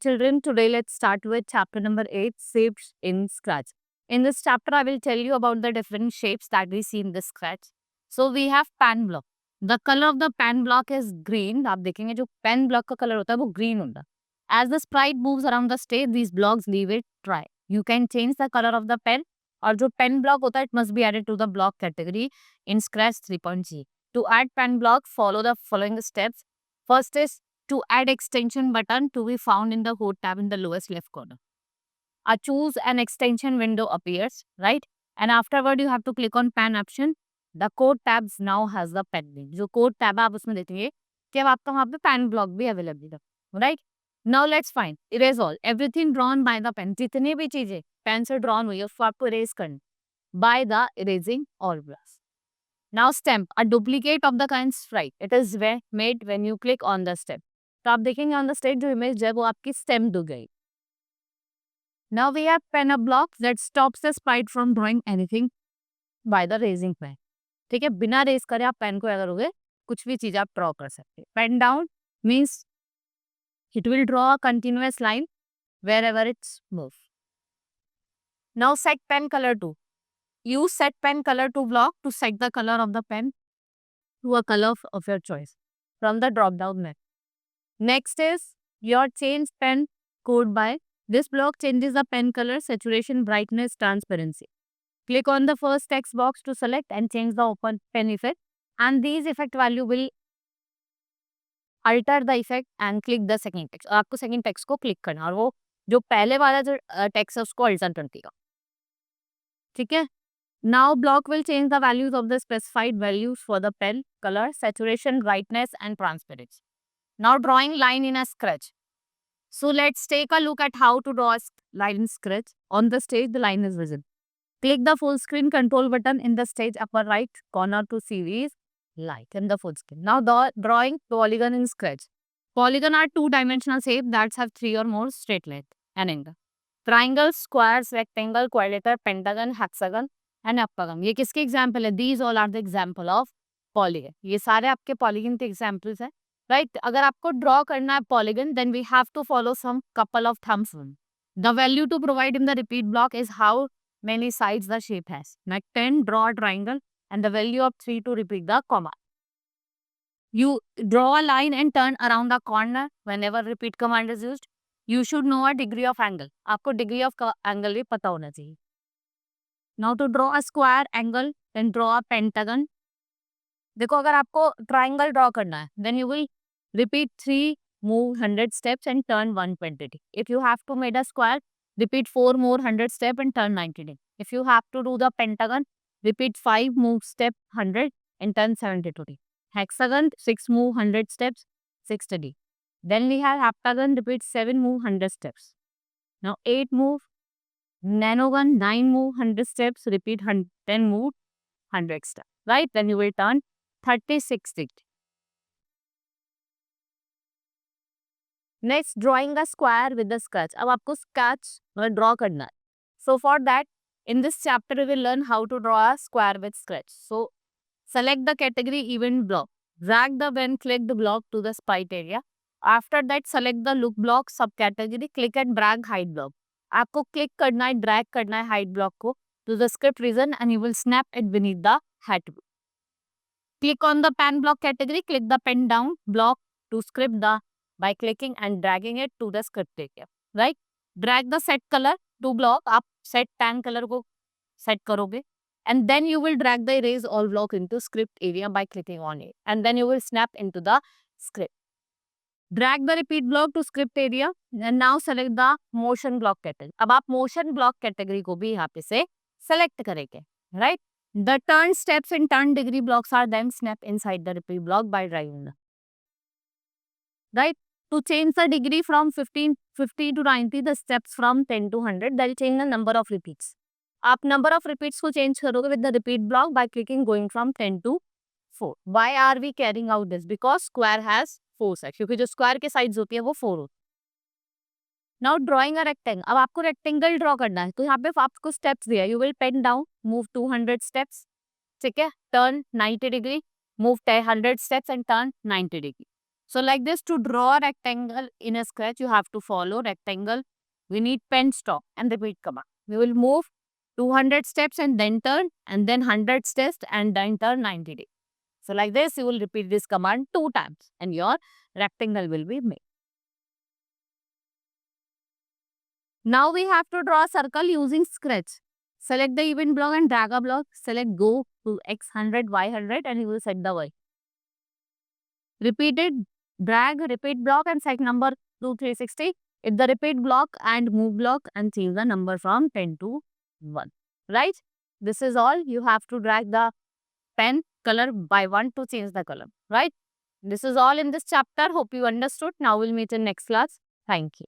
children, today let's start with chapter number 8, shapes in Scratch. In this chapter, I will tell you about the different shapes that we see in the Scratch. So we have pen block. The color of the pen block is green. आप देखेंगे जो pen block का color होता है वो green होता है. As the sprite moves around the stage, these blocks leave it dry. You can change the color of the pen. और जो pen block होता है, it must be added to the block category in Scratch 3.0. To add pen block, follow the following steps. First is to add extension button to be found in the code tab in the lowest left corner. A choose an extension window appears, right? And afterward you have to click on pen option. The code tabs now has the pen name. जो code tab है आप उसमें देखेंगे कि अब आपका वहाँ पे pen block भी available है, right? Now let's find erase all. Everything drawn by the pen. जितनी भी चीजें पेन से drawn हुई है उसको आपको erase करना by the erasing all brush. Now stamp, a duplicate of the kind sprite. It is made when you click on the stamp. तो आप देखेंगे ऑन द स्टेट जो इमेज है वो आपकी स्टेम हो गई. Now we have pen a block that stops the sprite from drawing anything by the raising pen. ठीक है, बिना रेज करे आप पेन को क्या करोगे, कुछ भी चीज आप ड्रॉ कर सकते हैं. Pen down means it will draw a continuous line wherever its move. Now set pen colour to. Use set pen color to block to set the color of the pen to a color of your choice from the drop down menu. Next is your change pen code by. This block changes the pen color, saturation, brightness, transparency. Click on the first text box to select and change the open pen effect, and these effect value will alter the effect and click the second text. आपको second text को click करना और वो जो पहले वाला जो text है उसको alter कर देगा. ठीक है. Now block will change the values of the specified values for the pen color, saturation, brightness and transparency. Now drawing line in a Scratch. So let's take a look at how to draw a line in Scratch. On the stage, the line is visible. Click the full screen control button in the stage upper right corner to see these light in the full screen. Now drawing polygon in Scratch. Polygon are two-dimensional shapes that have three or more straight length and angle. Triangle, squares, rectangle, quadrilateral, pentagon, hexagon and octagon. ये किसके example है? These all are the example of polygon. ये सारे आपके polygon के examples हैं, right? अगर आपको draw करना है polygon, then we have to follow some couple of thumbs rule. The value to provide in the repeat block is how many sides the shape has. Like 10, draw a triangle, and the value of 3 to repeat the comma. You draw a line and turn around the corner whenever repeat command is used. You should know a degree of angle. आपको degree of angle भी पता होना चाहिए. Now to draw a square angle, then draw a pentagon. देखो अगर आपको triangle draw करना है, then you will repeat 3, move 100 steps and turn 120. If you have to make a square, repeat 4 more 100 steps and turn 90. If you have to do the pentagon, repeat 5, move step 100 and turn 70. Hexagon, 6 move 100 steps, 60. Then we have heptagon, repeat 7 move 100 steps. Now 8 move nanogon, 9 move 100 steps, repeat 10 move 100 steps, right? Then you will turn 36 degree. Next, drawing a square with the Scratch. अब आपको sketch draw करना है. So for that, in this chapter we will learn how to draw a square with Scratch. So select the category event block. Drag the when clicked block to the sprite area. After that, select the look block subcategory. Click and drag hide block. आपको click करना है, drag करना है hide block को to the script region and you will snap it beneath the hat. Click on the pen block category, click the pen down block to script the by clicking and dragging it to the script area, right? Drag the set color to block, आप set pen color को set करोगे and then you will drag the erase all block into script area by clicking on it and then you will snap into the script. Drag the repeat block to script area and now select the motion block category. अब आप motion block category को भी यहाँ पे से select करेंगे, right? The turn steps and turn degree blocks are then snapped inside the repeat block by dragging them. Right? To change the degree from 50 to 90, the steps from 10 to 100, that will change the number of repeats. आप number of repeats को change करोगे with the repeat block by clicking going from 10 to 4. Why are we carrying out this? Because square has 4 sides. क्योंकि जो square के sides होती है वो 4 होती है. Now drawing a rectangle. अब आपको rectangle draw करना है तो यहाँ पे आपको steps दिया है. You will pen down, move 200 steps. ठीक है, turn 90 degree, move 100 steps and turn 90 degree. So like this, to draw a rectangle in a sketch, you have to follow rectangle. We need pen stop and repeat command. We will move 200 steps and then turn, and then 100 steps and then turn 90 degrees. So like this, you will repeat this command 2 times and your rectangle will be made. Now we have to draw a circle using scratch. Select the event block and drag a block. Select go to x100, y100 and you will set the y. Repeat it, drag, repeat block and set number to 360. Hit the repeat block and move block and change the number from 10 to 1. Right? This is all. You have to drag the pen color by 1 to change the color. Right? This is all in this chapter. Hope you understood. Now we'll meet in next class. Thank you.